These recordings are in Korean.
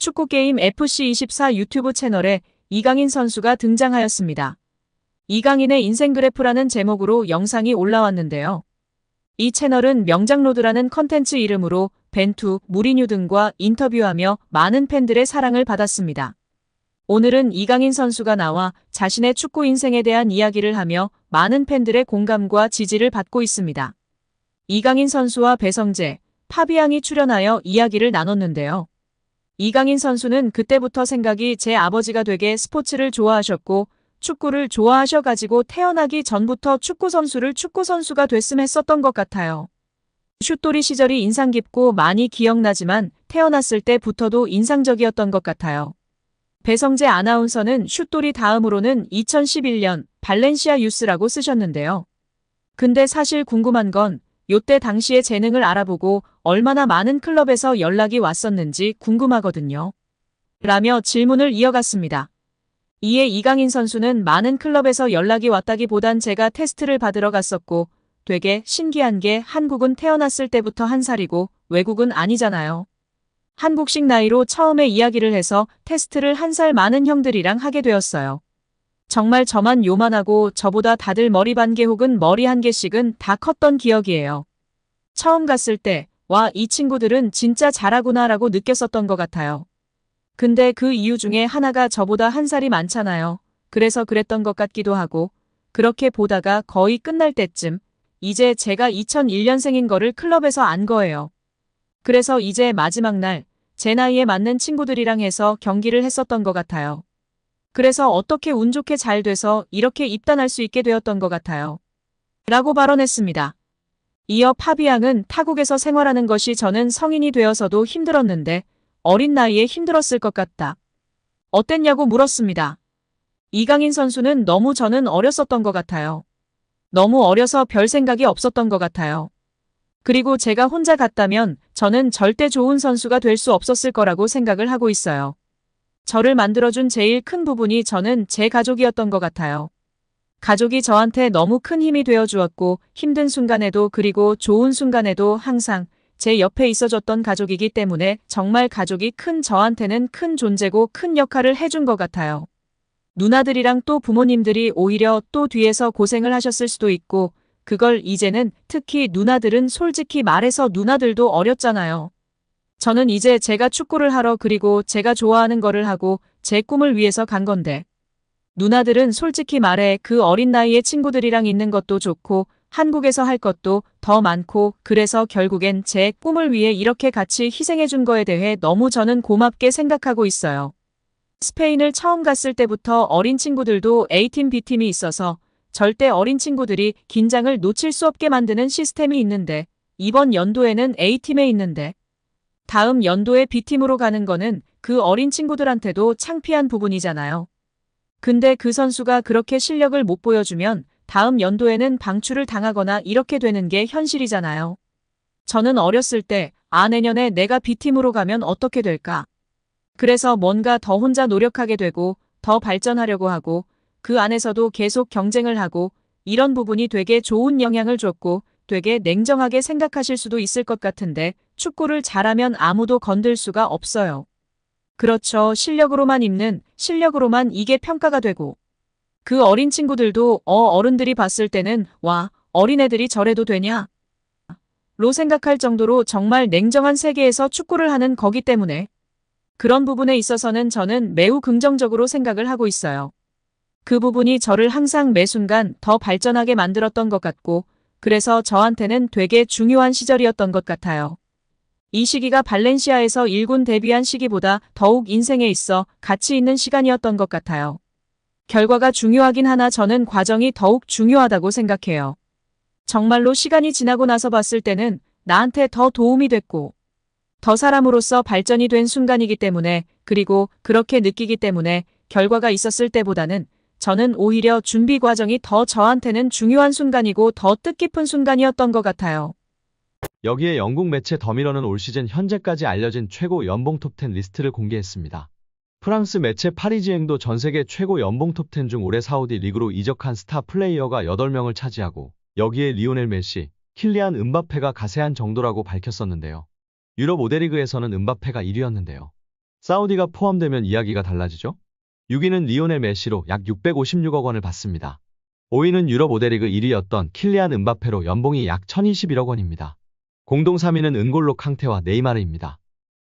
축구게임 FC24 유튜브 채널에 이강인 선수가 등장하였습니다. 이강인의 인생 그래프라는 제목으로 영상이 올라왔는데요. 이 채널은 명장로드라는 컨텐츠 이름으로 벤투, 무리뉴 등과 인터뷰하며 많은 팬들의 사랑을 받았습니다. 오늘은 이강인 선수가 나와 자신의 축구 인생에 대한 이야기를 하며 많은 팬들의 공감과 지지를 받고 있습니다. 이강인 선수와 배성재, 파비앙이 출연하여 이야기를 나눴는데요. 이강인 선수는 그때부터 생각이 제 아버지가 되게 스포츠를 좋아하셨고 축구를 좋아하셔가지고 태어나기 전부터 축구선수가 됐음 했었던 것 같아요. 슛돌이 시절이 인상 깊고 많이 기억나지만 태어났을 때부터도 인상적이었던 것 같아요. 배성재 아나운서는 슛돌이 다음으로는 2011년 발렌시아 유스라고 쓰셨는데요. 근데 사실 궁금한 건 요때 당시의 재능을 알아보고 얼마나 많은 클럽에서 연락이 왔었는지 궁금하거든요. 라며 질문을 이어갔습니다. 이에 이강인 선수는 많은 클럽에서 연락이 왔다기보단 제가 테스트를 받으러 갔었고 되게 신기한 게 한국은 태어났을 때부터 한 살이고 외국은 아니잖아요. 한국식 나이로 처음에 이야기를 해서 테스트를 한 살 많은 형들이랑 하게 되었어요. 정말 저만 요만하고 저보다 다들 머리 반 개 혹은 머리 한 개씩은 다 컸던 기억이에요. 처음 갔을 때, 와, 이 친구들은 진짜 잘하구나 라고 느꼈었던 것 같아요. 근데 그 이유 중에 하나가 저보다 한 살이 많잖아요. 그래서 그랬던 것 같기도 하고, 그렇게 보다가 거의 끝날 때쯤, 이제 제가 2001년생인 거를 클럽에서 안 거예요. 그래서 이제 마지막 날, 제 나이에 맞는 친구들이랑 해서 경기를 했었던 것 같아요. 그래서 어떻게 운 좋게 잘 돼서 이렇게 입단할 수 있게 되었던 것 같아요. 라고 발언했습니다. 이어 파비앙은 타국에서 생활하는 것이 저는 성인이 되어서도 힘들었는데 어린 나이에 힘들었을 것 같다. 어땠냐고 물었습니다. 이강인 선수는 너무 저는 어렸었던 것 같아요. 너무 어려서 별 생각이 없었던 것 같아요. 그리고 제가 혼자 갔다면 저는 절대 좋은 선수가 될 수 없었을 거라고 생각을 하고 있어요. 저를 만들어준 제일 큰 부분이 저는 제 가족이었던 것 같아요. 가족이 저한테 너무 큰 힘이 되어주었고 힘든 순간에도 그리고 좋은 순간에도 항상 제 옆에 있어줬던 가족이기 때문에 정말 가족이 큰 저한테는 큰 존재고 큰 역할을 해준 것 같아요. 누나들이랑 또 부모님들이 오히려 또 뒤에서 고생을 하셨을 수도 있고 그걸 이제는 특히 누나들은 솔직히 말해서 누나들도 어렸잖아요. 저는 이제 제가 축구를 하러 그리고 제가 좋아하는 거를 하고 제 꿈을 위해서 간 건데 누나들은 솔직히 말해 그 어린 나이에 친구들이랑 있는 것도 좋고 한국에서 할 것도 더 많고 그래서 결국엔 제 꿈을 위해 이렇게 같이 희생해 준 거에 대해 너무 저는 고맙게 생각하고 있어요. 스페인을 처음 갔을 때부터 어린 친구들도 A팀, B팀이 있어서 절대 어린 친구들이 긴장을 놓칠 수 없게 만드는 시스템이 있는데 이번 연도에는 A팀에 있는데 다음 연도에 B팀으로 가는 거는 그 어린 친구들한테도 창피한 부분이잖아요. 근데 그 선수가 그렇게 실력을 못 보여주면 다음 연도에는 방출을 당하거나 이렇게 되는 게 현실이잖아요. 저는 어렸을 때, 내년에 내가 B팀으로 가면 어떻게 될까? 그래서 뭔가 더 혼자 노력하게 되고 더 발전하려고 하고 그 안에서도 계속 경쟁을 하고 이런 부분이 되게 좋은 영향을 줬고 되게 냉정하게 생각하실 수도 있을 것 같은데 축구를 잘하면 아무도 건들 수가 없어요. 그렇죠. 실력으로만 이게 평가가 되고 그 어린 친구들도 어른들이 봤을 때는 와, 어린애들이 저래도 되냐? 로 생각할 정도로 정말 냉정한 세계에서 축구를 하는 거기 때문에 그런 부분에 있어서는 저는 매우 긍정적으로 생각을 하고 있어요. 그 부분이 저를 항상 매 순간 더 발전하게 만들었던 것 같고 그래서 저한테는 되게 중요한 시절이었던 것 같아요. 이 시기가 발렌시아에서 1군 데뷔한 시기보다 더욱 인생에 있어 가치 있는 시간이었던 것 같아요. 결과가 중요하긴 하나 저는 과정이 더욱 중요하다고 생각해요. 정말로 시간이 지나고 나서 봤을 때는 나한테 더 도움이 됐고 더 사람으로서 발전이 된 순간이기 때문에 그리고 그렇게 느끼기 때문에 결과가 있었을 때보다는 저는 오히려 준비 과정이 더 저한테는 중요한 순간이고 더 뜻깊은 순간이었던 것 같아요. 여기에 영국 매체 더미러는 올 시즌 현재까지 알려진 최고 연봉 톱10 리스트를 공개했습니다. 프랑스 매체 파리지앵도 전세계 최고 연봉 톱10 중 올해 사우디 리그로 이적한 스타 플레이어가 8명을 차지하고 여기에 리오넬 메시, 킬리안 음바페가 가세한 정도라고 밝혔었는데요. 유럽 5대 리그에서는 음바페가 1위였는데요. 사우디가 포함되면 이야기가 달라지죠? 6위는 리오넬 메시로 약 656억 원을 받습니다. 5위는 유럽 5대 리그 1위였던 킬리안 은바페로 연봉이 약 1021억 원입니다. 공동 3위는 은골로 캉테와 네이마르입니다.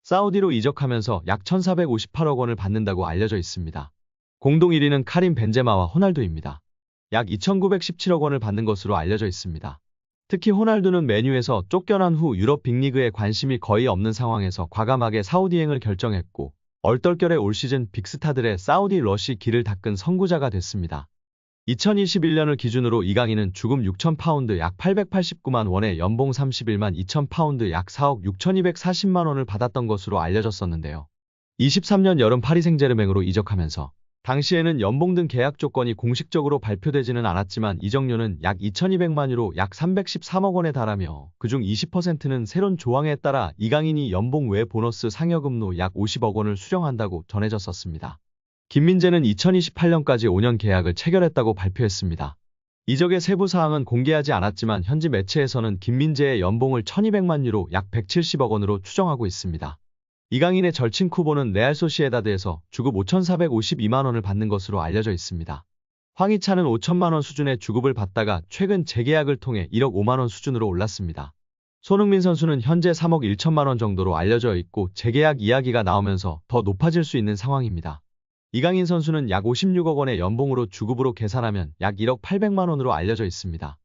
사우디로 이적하면서 약 1458억 원을 받는다고 알려져 있습니다. 공동 1위는 카림 벤제마와 호날두입니다. 약 2917억 원을 받는 것으로 알려져 있습니다. 특히 호날두는 맨유에서 쫓겨난 후 유럽 빅리그에 관심이 거의 없는 상황에서 과감하게 사우디행을 결정했고 얼떨결에 올 시즌 빅스타들의 사우디 러시 길을 닦은 선구자가 됐습니다. 2021년을 기준으로 이강인은 주금 6,000파운드 약 889만 원에 연봉 31만 2,000파운드 약 4억 6,240만 원을 받았던 것으로 알려졌었는데요. 23년 여름 파리 생제르맹으로 이적하면서 당시에는 연봉 등 계약 조건이 공식적으로 발표되지는 않았지만 이적료는 약 2,200만 유로 약 313억 원에 달하며 그중 20%는 새로운 조항에 따라 이강인이 연봉 외 보너스 상여금로 약 50억 원을 수령한다고 전해졌었습니다. 김민재는 2028년까지 5년 계약을 체결했다고 발표했습니다. 이적의 세부 사항은 공개하지 않았지만 현지 매체에서는 김민재의 연봉을 1,200만 유로 약 170억 원으로 추정하고 있습니다. 이강인의 절친 쿠보는 레알 소시에다드에서 주급 5,452만 원을 받는 것으로 알려져 있습니다. 황희찬은 5천만 원 수준의 주급을 받다가 최근 재계약을 통해 1억 5만 원 수준으로 올랐습니다. 손흥민 선수는 현재 3억 1천만 원 정도로 알려져 있고 재계약 이야기가 나오면서 더 높아질 수 있는 상황입니다. 이강인 선수는 약 56억 원의 연봉으로 주급으로 계산하면 약 1억 800만 원으로 알려져 있습니다.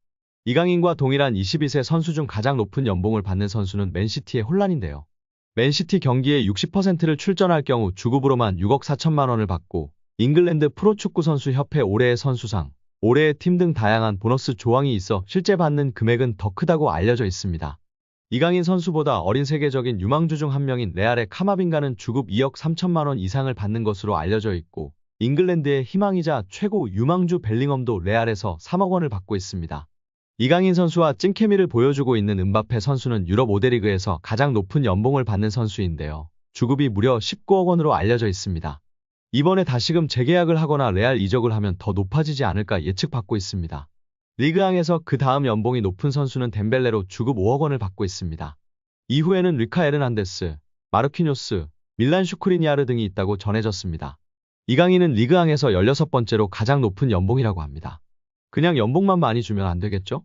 이강인과 동일한 22세 선수 중 가장 높은 연봉을 받는 선수는 맨시티의 혼란인데요. 맨시티 경기에 60%를 출전할 경우 주급으로만 6억 4천만 원을 받고 잉글랜드 프로축구 선수 협회 올해의 선수상, 올해의 팀 등 다양한 보너스 조항이 있어 실제 받는 금액은 더 크다고 알려져 있습니다. 이강인 선수보다 어린 세계적인 유망주 중 한 명인 레알의 카마빈가는 주급 2억 3천만 원 이상을 받는 것으로 알려져 있고 잉글랜드의 희망이자 최고 유망주 벨링엄도 레알에서 3억 원을 받고 있습니다. 이강인 선수와 찐케미를 보여주고 있는 은바페 선수는 유럽 5대 리그에서 가장 높은 연봉을 받는 선수인데요. 주급이 무려 19억 원으로 알려져 있습니다. 이번에 다시금 재계약을 하거나 레알 이적을 하면 더 높아지지 않을까 예측받고 있습니다. 리그앙에서 그 다음 연봉이 높은 선수는 덴벨레로 주급 5억 원을 받고 있습니다. 이후에는 리카 에르난데스, 마르퀴뇨스, 밀란 슈크리니아르 등이 있다고 전해졌습니다. 이강인은 리그앙에서 16번째로 가장 높은 연봉이라고 합니다. 그냥 연봉만 많이 주면 안 되겠죠?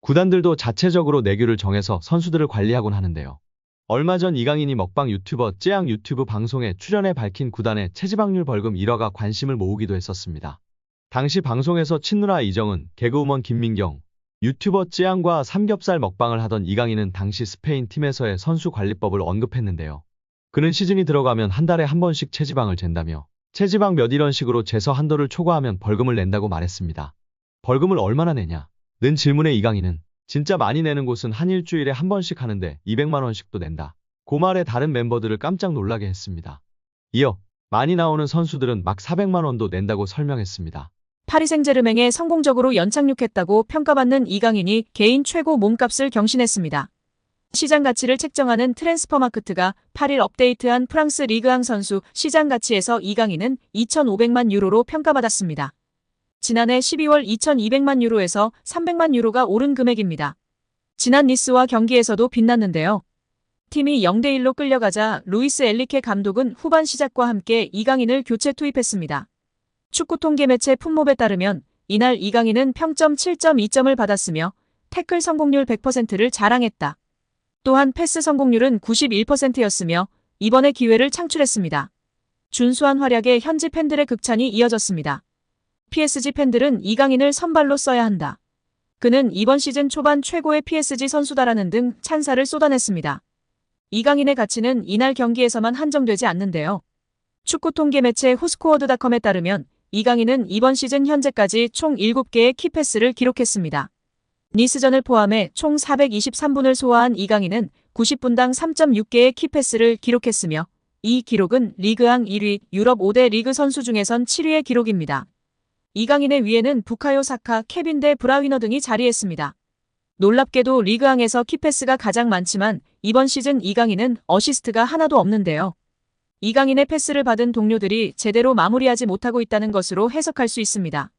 구단들도 자체적으로 내규를 정해서 선수들을 관리하곤 하는데요. 얼마 전 이강인이 먹방 유튜버 쯔양 유튜브 방송에 출연해 밝힌 구단의 체지방률 벌금 1억가 관심을 모으기도 했었습니다. 당시 방송에서 친누나 이정은, 개그우먼 김민경, 유튜버 쯔양과 삼겹살 먹방을 하던 이강인은 당시 스페인 팀에서의 선수 관리법을 언급했는데요. 그는 시즌이 들어가면 한 달에 한 번씩 체지방을 잰다며 체지방 몇 이런 식으로 재서 한도를 초과하면 벌금을 낸다고 말했습니다. 벌금을 얼마나 내냐? 는 질문에 이강인은 진짜 많이 내는 곳은 한 일주일에 한 번씩 하는데 200만 원씩도 낸다. 그 말에 다른 멤버들을 깜짝 놀라게 했습니다. 이어 많이 나오는 선수들은 막 400만 원도 낸다고 설명했습니다. 파리 생제르맹에 성공적으로 연착륙했다고 평가받는 이강인이 개인 최고 몸값을 경신했습니다. 시장 가치를 책정하는 트랜스퍼마크트가 8일 업데이트한 프랑스 리그앙 선수 시장 가치에서 이강인은 2,500만 유로로 평가받았습니다. 지난해 12월 2,200만 유로에서 300만 유로가 오른 금액입니다. 지난 니스와 경기에서도 빛났는데요. 팀이 0대1로 끌려가자 루이스 엘리케 감독은 후반 시작과 함께 이강인을 교체 투입했습니다. 축구 통계 매체 풋몹에 따르면 이날 이강인은 평점 7.2점을 받았으며 태클 성공률 100%를 자랑했다. 또한 패스 성공률은 91%였으며 이번에 기회를 창출했습니다. 준수한 활약에 현지 팬들의 극찬이 이어졌습니다. PSG 팬들은 이강인을 선발로 써야 한다. 그는 이번 시즌 초반 최고의 PSG 선수다라는 등 찬사를 쏟아냈습니다. 이강인의 가치는 이날 경기에서만 한정되지 않는데요. 축구 통계 매체 후스코어드닷컴에 따르면 이강인은 이번 시즌 현재까지 총 7개의 키패스를 기록했습니다. 니스전을 포함해 총 423분을 소화한 이강인은 90분당 3.6개의 키패스를 기록했으며 이 기록은 리그앙 1위, 유럽 5대 리그 선수 중에선 7위의 기록입니다. 이강인의 위에는 부카요 사카, 케빈 데 브라위너 등이 자리했습니다. 놀랍게도 리그앙에서 키패스가 가장 많지만 이번 시즌 이강인은 어시스트가 하나도 없는데요. 이강인의 패스를 받은 동료들이 제대로 마무리하지 못하고 있다는 것으로 해석할 수 있습니다.